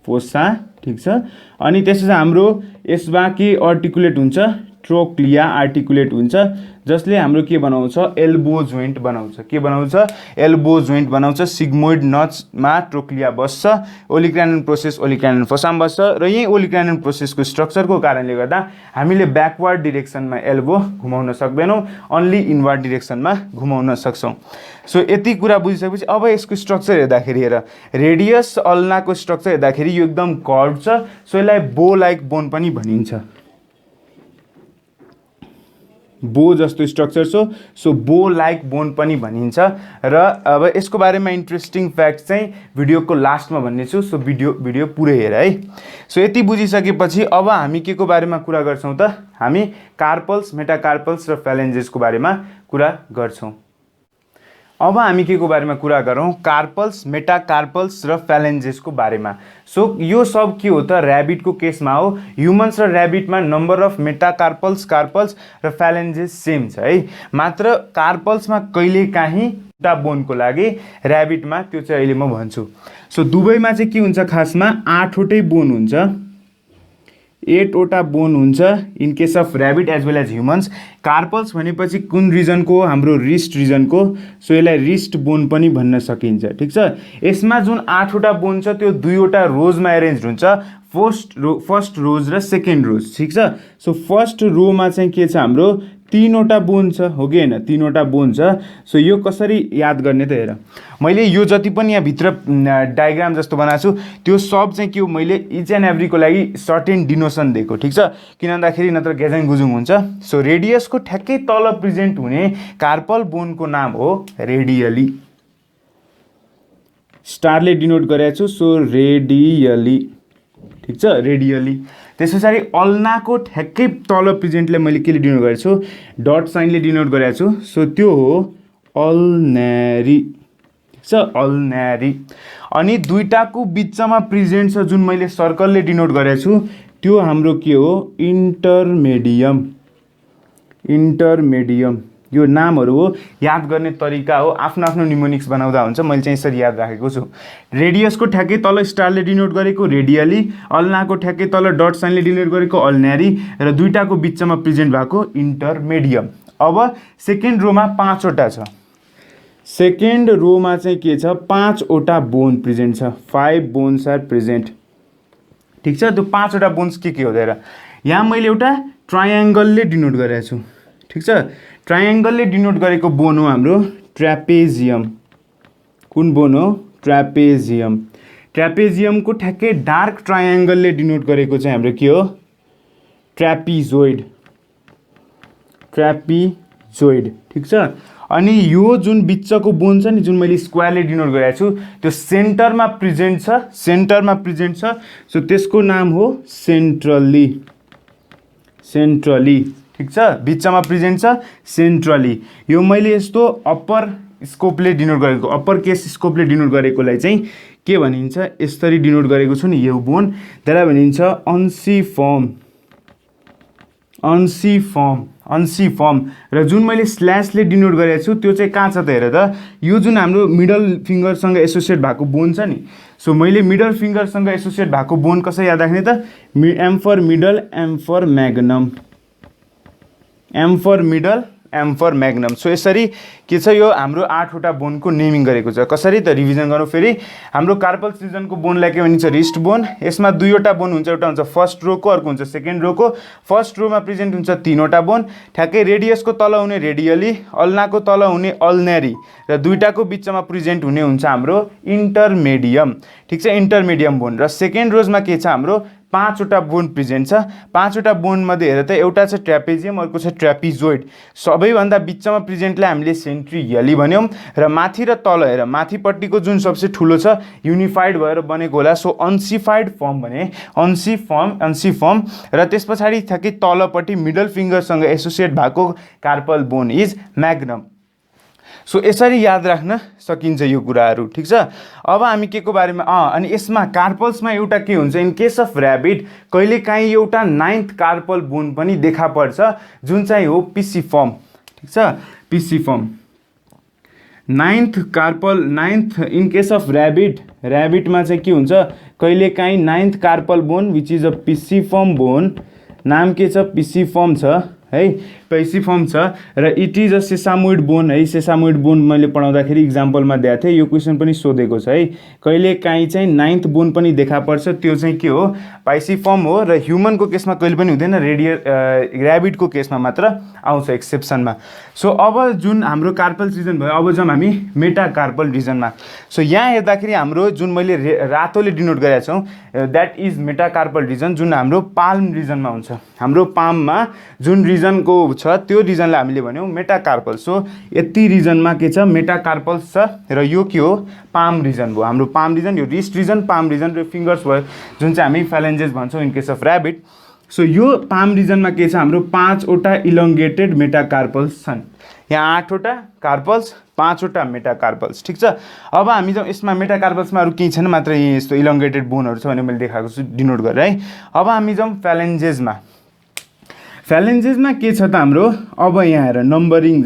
फोसा, ठिक छ। अनि त्यसपछि हाम्रो यसमा के आर्टिकुलेट हुन्छ, ट्रोक्लिया आर्टिकुलेट हुन्छ, जसले हाम्रो के बनाउँछ, एल्बो जोइन्ट बनाउँछ, के बनाउँछ, एल्बो जोइन्ट बनाउँछ। सिग्मोइड नचमा ट्रोक्लिया बस्छ, ओलिक्रानन प्रोसेस ओलिक्रानन फोसामा बस्छ र यही ओलिक्रानन प्रोसेसको स्ट्रक्चरको कारणले गर्दा हामीले ब्याकवर्ड डिरेक्सनमा एल्बो घुमाउन सक्दैनौँ, अन्ली इनवर्ड डिरेक्सनमा घुमाउन सक्छौँ। सो यति कुरा बुझिसकेपछि अब यसको स्ट्रक्चर हेर्दाखेरि हेर, रेडियस अल्नाको स्ट्रक्चर हेर्दाखेरि यो एकदम कर्भ छ, सो यसलाई बो लाइक बोन पनि भनिन्छ, बो जस्तो स्ट्रक्चर छ, सो बो लाइक बोन पनि भनिन्छ। र अब यसको बारेमा इन्ट्रेस्टिङ फ्याक्ट चाहिँ भिडियोको लास्टमा भन्नेछु, सो भिडियो पुरै हेर है। सो यति बुझिसकेपछि अब हामी के को बारेमा कुरा गर्छौँ त, हामी कार्पल्स, मेटाकार्पल्स र फ्यालेन्जेसको बारेमा कुरा गर्छौँ। अब हामी के को बारेमा कुरा गरौँ, कार्पल्स, मेटाकार्पल्स र फ्यालेन्जेसको बारेमा। सो यो सब के हो त ऱ्याबिटको केसमा हो। ह्युमन्स र ऱ्याबिटमा नम्बर अफ मेटाकार्पल्स, कार्पल्स र फ्यालेन्जेस सेम छ है, मात्र कार्पल्समा कहिलेकाहीँ एउटा बोनको लागि, ऱ्याबिटमा त्यो चाहिँ अहिले म भन्छु। सो दुवैमा चाहिँ के हुन्छ, खासमा 8वटै बोन हुन्छ, 8वटा बोन हुन्छ in case of rabbit as well as humans. Carpals भनेपछि कुन रिजनको, हाम्रो रिस्ट रिजनको, सो यसलाई रिस्ट बोन पनि भन्न सकिन्छ। ठिक छ, यसमा जुन 8वटा बोन छ त्यो 2वटा रोजमा एरेन्ज हुन्छ, फर्स्ट रोज र सेकेन्ड रोज। ठिक छ, सो फर्स्ट रोमा चाहिँ के छ, हाम्रो 3वटा बोन छ, हो कि होइन, 3वटा बोन छ। सो यो कसरी याद गर्ने त, हेर मैले यो जति पनि यहाँभित्र डायग्राम जस्तो बनाएको छु त्यो सब चाहिँ के हो, मैले इच एन्ड एभ्रीको लागि सर्टेन डिनोसन दिएको। ठिक छ, किन भन्दाखेरि नत्र ग्याजाङ गुजुङ हुन्छ। सो रेडियसको ठ्याक्कै तल प्रेजेन्ट हुने कार्पल बोनको नाम हो रेडियली, स्टारले डिनोट गरेको छु, सो रेडियली। ठिक छ, रेडियली। त्यस पछाडि अल्नाको ठ्याक्कै तल प्रेजेन्टलाई मैले केले डिनोट गरेको छु, डट साइनले डिनोट गरेको छु, सो त्यो हो अल्नेरी। ठिक छ, अल्नेरी। अनि दुईटाको बिचमा प्रेजेन्ट छ जुन मैले सर्कलले डिनोट गरेको छु, त्यो हाम्रो के हो, इन्टरमेडियम। इन्टरमेडियम यो नामहरू हो, याद गर्ने तरिका हो, आफ्नो आफ्नो निमोनिक्स बनाउँदा हुन्छ, मैले चाहिँ यसरी याद राखेको छु। रेडियसको ठ्याक्कै तल स्टारले डिनोट गरेको रेडियली, अल्नाको ठ्याक्कै तल डट साइनले डिनोट गरेको अल्नेरी, र दुईटाको बिचमा प्रेजेन्ट भएको इन्टरमेडियम। अब सेकेन्ड रोमा 5वटा छ, सेकेन्ड रोमा चाहिँ के छ, 5वटा बोन प्रेजेन्ट छ, 5 बोन्स आर प्रेजेन्ट। ठिक छ, त्यो 5वटा बोन्स के हो त, हेर यहाँ मैले एउटा ट्रायङ्गलले डिनोट गरेको छु। ठिक छ, ट्रायङ्गलले डिनोट गरेको बोन हो हाम्रो ट्र्यापेजियम। कुन बोन हो, ट्र्यापेजियम। ट्र्यापेजियमको ठ्याक्कै डार्क ट्रायङ्गलले डिनोट गरेको चाहिँ हाम्रो के हो, ट्र्यापिजोइड। ट्र्यापिजोइड। ठिक छ, अनि यो जुन बिचको बोन छ नि, जुन मैले स्क्वायरले डिनोट गरेको छु, त्यो सेन्टरमा प्रेजेन्ट छ, सेन्टरमा प्रेजेन्ट छ, सो त्यसको नाम हो सेन्ट्रली। सेन्ट्रली। ठिक छ, बिचमा प्रेजेन्ट छ, सेन्ट्रली। यो मैले यस्तो अप्पर स्कोपले डिनोट गरेको, अप्पर केस स्कोपले डिनोट गरेकोलाई चाहिँ के भनिन्छ, यसरी डिनोट गरेको छु नि यो बोन, त्यसलाई भनिन्छ अन्सिफर्म। अन्सिफर्म, अन्सिफर्म। र जुन मैले स्ल्यासले डिनोट गरेको छु त्यो चाहिँ कहाँ छ त, हेर त, यो जुन हाम्रो मिडल फिङ्गरसँग एसोसिएट भएको बोन छ नि, सो मैले मिडल फिङ्गरसँग एसोसिएट भएको बोन कसरी याद राख्ने त, M for middle, M for magnum, M for middle, M for magnum. So यसरी के छ, यो हाम्रो 8वटा बोनको नेमिङ गरेको छ। कसरी त, रिभिजन गरौँ फेरि। हाम्रो कार्पल सिजनको बोनलाई के भनिन्छ, रिस्ट बोन। यसमा 2वटा बोन हुन्छ, एउटा हुन्छ फर्स्ट रोको, अर्को हुन्छ सेकेन्ड रोको। फर्स्ट रोमा प्रेजेन्ट हुन्छ 3वटा बोन, ठ्याक्कै रेडियसको तल हुने रेडियली, अल्नाको तल हुने अल्नेरी, र दुईटाको बिचमा प्रेजेन्ट हुने हुन्छ हाम्रो इन्टरमेडियम। ठिक छ, इन्टरमेडियम बोन। र सेकेन्ड रोजमा के छ, हाम्रो 5वटा बोन प्रेजेन्ट छ। 5वटा बोनमध्ये हेर त, एउटा छ ट्र्यापेजियम, अर्को छ ट्र्यापिजोइड। सबैभन्दा बिचमा प्रेजेन्टलाई हामीले सेन्ट्रियली भन्यौँ, र माथि र तल हेर, माथिपट्टिको जुन सबसे ठुलो छ युनिफाइड भएर बनेको होला, सो अन्सिफाइड फर्म भने, अन्सिफर्म। र त्यस पछाडि ठ्याक्कै तलपट्टि मिडल फिङ्गरसँग एसोसिएट भएको कार्पल बोन इज म्याग्नम। सो यसरी याद राख्न सकिन्छ यो कुराहरू। ठिक छ, अब हामी के को बारेमा, अनि यसमा कार्पल्समा एउटा के हुन्छ, इन केस अफ ऱ्याबिट कहिलेकाहीँ एउटा 9th कार्पल बोन पनि देखा पर्छ, जुन चाहिँ हो पिसिफर्म। ठिक छ, pisiform. 9th carpal, 9th in case of ऱ्याबिटमा चाहिँ के हुन्छ, कहिलेकाहीँ 9th carpal bone which is a pisiform bone, नाम के छ, पिसिफर्म छ है, पिसिफर्म छ, र it is a sesamoid bone है। सेसामोइड बोन मैले पढाउँदाखेरि इक्जाम्पलमा दिएको थिएँ, यो क्वेसन पनि सोधेको छ है। कहिलेकाहीँ चाहिँ 9th बोन पनि देखा पर्छ, त्यो चाहिँ के हो, पाइसिफर्म हो। र ह्युमनको केसमा कहिले पनि हुँदैन, ऱ्याबिटको केसमा मात्र आउँछ एक्सेप्सनमा। सो अब जुन हाम्रो कार्पल रिजन भयो, अब जाउँ हामी मेटाकार्पल रिजनमा। सो यहाँ हेर्दाखेरि हाम्रो जुन मैले रातोले डिनोट गरेका छौँ, द्याट इज मेटाकार्पल रिजन, जुन हाम्रो पाल्म रिजनमा हुन्छ। हाम्रो पाममा जुन रिजनको छ त्यो रिजनलाई हामीले भन्यौँ मेटाकार्पल। सो यति रिजनमा के छ, मेटाकार्पल्स छ, र यो के हो, पाम रिजन भयो। हाम्रो पाम रिजन, यो रिस्ट रिजन, पाम रिजन र फिङ्गर्स भयो, जुन चाहिँ हामी फ्यालेन्जेस भन्छौँ in case of rabbit. So यो पाम रिजनमा के छ हाम्रो 5 वटा इलोंगेटेड मेटाकार्पल्स छन्। यहाँ 8 वटा कार्पल्स 5 वटा मेटाकार्पल्स। ठीक छ। अब हामी जाउँ यसमा मेटाकार्पल्समा अरु केही छैन, मात्र यही यस्तो इलोंगेटेड बोनहरु छ भने मैले देखाएको छु डिनोट गरेर है। अब हामी जाउँ फ्यालेन्जेसमा। फ्यालेन्जेसमा के छ त हाम्रो, अब यहाँ हेर नम्बरिङ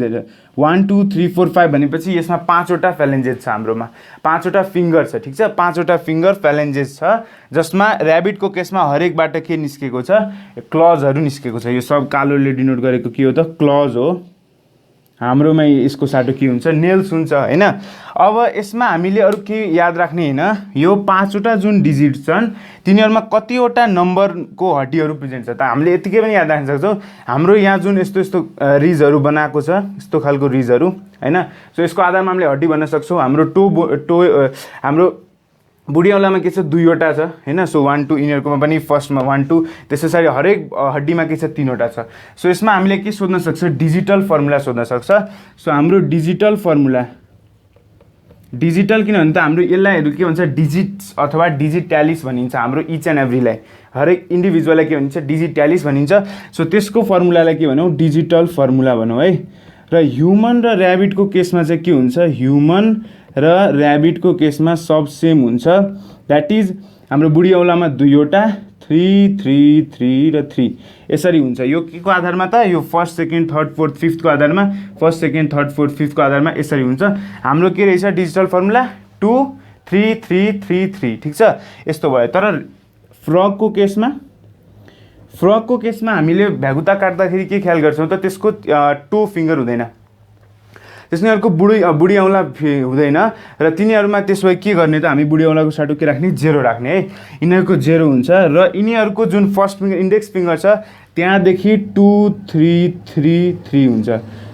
1 2 3 4 5 भनेपछि यसमा 5 वटा फ्यालेन्जेस छ हाम्रोमा, 5 वटा फिंगर छ। ठीक छ, 5 वटा फिंगर फ्यालेन्जेस छ, जसमा र्याबिटको केसमा हरेकबाट के निस्केको छ, क्लजहरु निस्केको छ। यो सब कालोले डिनोट गरेको के हो त, क्लज हो। हाम्रोमा यसको साटो के हुन्छ, नेल्स हुन्छ हैन। अब यसमा हामीले अरु के याद राख्ने हैन, यो 5 वटा जुन डिजिट छन् तिनीहरुमा कतिवटा नम्बरको हड्डीहरु प्रेजेन्ट छ त हामीले यतिकै पनि याद राख्न सक्छौं। हाम्रो यहाँ जुन यस्तो यस्तो रिजहरु बनाएको छ, यस्तो खालको रिजहरु हैन, सो यसको आधारमा हामीले हड्डी भन्न सक्छौं। हाम्रो हाम्रो बुढी औँलामा के छ, 2 वटा छ हैन। सो 1 2 यिनीहरुकोमा पनि फर्स्टमा 1 2, त्यसैगरी हरेक हड्डीमा के छ, 3 वटा छ। सो यसमा हामीले के सोध्न सक्छ, डिजिटल फर्मुला सोध्न सक्छ। सो हाम्रो डिजिटल फर्मुला, डिजिटल किनभने त हाम्रो यसलाई के भन्छ, डिजिट्स अथवा डिजिटॅलिस भनिन्छ। हाम्रो इच एन्ड एभ्रीलाई, हरेक इन्डिभिजुअललाई के भनिन्छ, डिजिटॅलिस भनिन्छ। सो त्यसको फर्मुलालाई के भनौं, डिजिटल फर्मुला भनौं है। र ह्युमन र र्याबिटको केसमा चाहिँ के हुन्छ, ह्युमन र र्याबिटको केसमा सब सेम हुन्छ। दैट इज हाम्रो बुढी औँलामा 2 वटा 3 3 3 र 3 यसरी हुन्छ। यो के को आधारमा त, यो first second third fourth fifth को आधारमा, first second third fourth fifth को आधारमा यसरी हुन्छ। हाम्रो के रहेछ डिजिटल फर्मुला 2 3 3 3 3। ठीक छ, यस्तो भयो। तर फ्रगको केसमा हामीले भ्यागुता काट्दाखेरि के ख्याल गर्छौं त, त्यसको टो फिंगर हुँदैन, त्यसनीहरुको बुढी औँला हुँदैन। र तिनीहरुमा त्यसो भए के गर्ने त, हामी बुढी औँलाको साटो के राख्ने, 0 राख्ने है। यिनीहरुको 0 हुन्छ र यिनीहरुको जुन फर्स्ट फिंगर इन्डेक्स फिंगर छ त्यहाँदेखि 2 3 3 3 हुन्छ।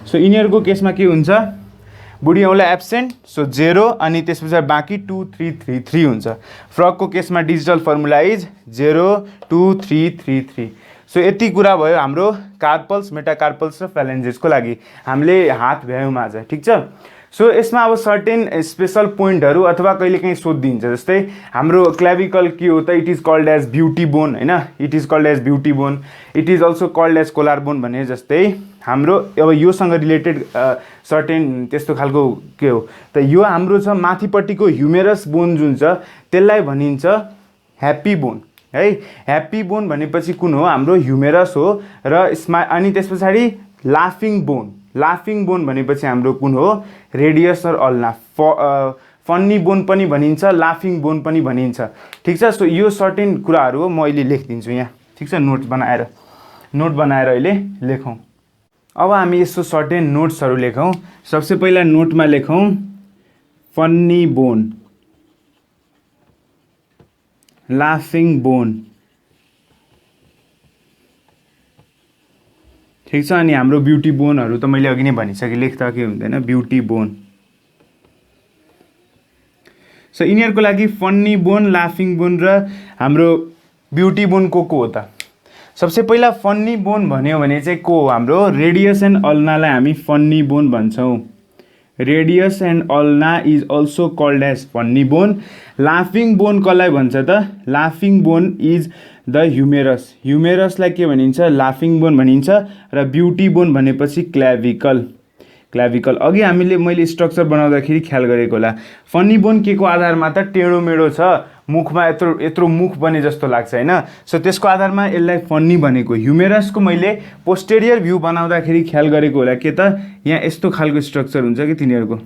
सो यिनीहरुको केसमा के हुन्छ, बुढी औँला एब्सेन्ट, सो 0, अनि त्यसपछि बाँकी 2 3 3 3 हुन्छ। फ्रगको केसमा डिजिटल फर्मुला इज 0 2 3 3 3। सो यति कुरा भयो हाम्रो कार्पल्स, मेटाकार्पल्स र फ्यालेन्जेसको लागि। हामीले हात भ्यायौँ आज। ठीक छ। सो यसमा अब सर्टेन स्पेशल पोइन्टहरु अथवा कहिलेकाहीँ सोधिन्छ, जस्तै हाम्रो क्ल्याभिकल के हो त, it is called as beauty bone हैन, it is called as beauty bone, it is also called as collar bone भने जस्तै हाम्रो अब योसँग रिलेटेड सर्टेन त्यस्तो खालको के हो त, यो हाम्रो छ माथिपट्टिको ह्युमेरस बोन जुन छ त्यसलाई भनिन्छ ह्याप्पी बोन है। ह्याप्पी बोन भनेपछि कुन हो, हाम्रो ह्युमेरस हो। र अनि त्यसपछि लाफिङ बोन, लाफिङ बोन भनेपछि हाम्रो कुन हो, रेडियस र अल्ना। फन्नी बोन पनि भनिन्छ, लाफिङ बोन पनि भनिन्छ। ठीक छ। सो यो सर्टेन कुराहरु हो, म अहिले लेखिदिन्छु यहाँ। ठीक छ, नोट बनाएर अहिले लेखौं। अब हामी यस्तो सर्टेन नोट्सहरु लेखौं। सबसे पहिला नोटमा लेखौं फन्नी बोन, लाफिङ बोन। ठीक छ। अनि हाम्रो ब्युटी बोनहरु त मैले अघि नै भनिसके, लेख्दा के हुँदैन, ब्युटी बोन। सो यिनीहरुको लागि फन्नी बोन, लाफिङ बोन र हाम्रो ब्युटी बोन को हो त, सबसे पहिला फन्नी बोन भन्यो भने चाहिँ को हो, हाम्रो रेडियस एन्ड अल्नालाई हामी फन्नी बोन भन्छौं। Radius and ulna is also called as funny bone. लाफिङ बोन कसलाई भन्छ त, लाफिङ बोन इज द ह्युमेरस, ह्युमेरसलाई के भनिन्छ, लाफिङ बोन भनिन्छ। र ब्युटी बोन भनेपछि क्ल्याभिकल, क्ल्याभिकल। अघि मैले स्ट्रक्चर बनाउँदाखेरि ख्याल गरेको होला, फन्नी बोन के को आधारमा त, टेढो मेढो छ, मुखमा यत्रो मुख बने जस्तो लाग्छ हैन। सो त्यसको आधारमा यसलाई फन्नी भनेको। ह्युमेरसको मैले पोस्टेरियर भ्यू बनाउँदाखेरि ख्याल गरेको होला के त, यहाँ यस्तो खालको स्ट्रक्चर हुन्छ कि तिनीहरुको,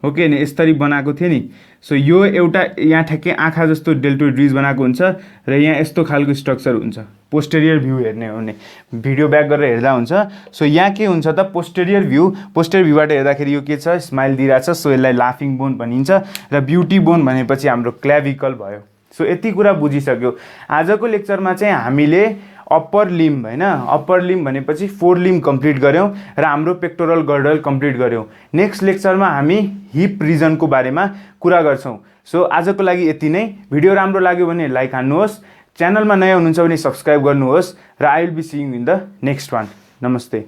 हो के नि, यसरी बनाएको थियो नि। सो यो एउटा यहाँ ठ्याक्कै आँखा जस्तो डेल्टोइड बनाएको हुन्छ र यहाँ यस्तो खालको स्ट्रक्चर हुन्छ। पोस्टेरियर भ्यू हेर्ने हो भने भिडियो ब्याक गरेर हेर्दा हुन्छ। सो यहाँ के हुन्छ त, पोस्टेरियर भ्यूबाट हेर्दाखेरि यो के छ, स्माइल दिइराछ। सो यसलाई लाफिङ बोन भनिन्छ। र ब्युटी बोन भनेपछि हाम्रो क्ल्याभिकल भयो। सो यति कुरा बुझिसक्यो। आजको लेक्चरमा चाहिँ हामीले अप्पर लिम्ब हैन, अप्पर लिम्ब भनेपछि 4 लिम्ब कम्प्लिट गर्यौं र हाम्रो पेक्टोरल गर्डल कम्प्लिट गर्यौं। नेक्स्ट लेक्चरमा हामी हिप रिजनको बारेमा कुरा गर्छौं। सो आजको लागि यति नै। भिडियो राम्रो लाग्यो भने लाइक हान्नुहोस्, च्यानलमा नयाँ हुनुहुन्छ भने सब्स्क्राइब गर्नुहोस् र I will be seeing in the next one. नमस्ते।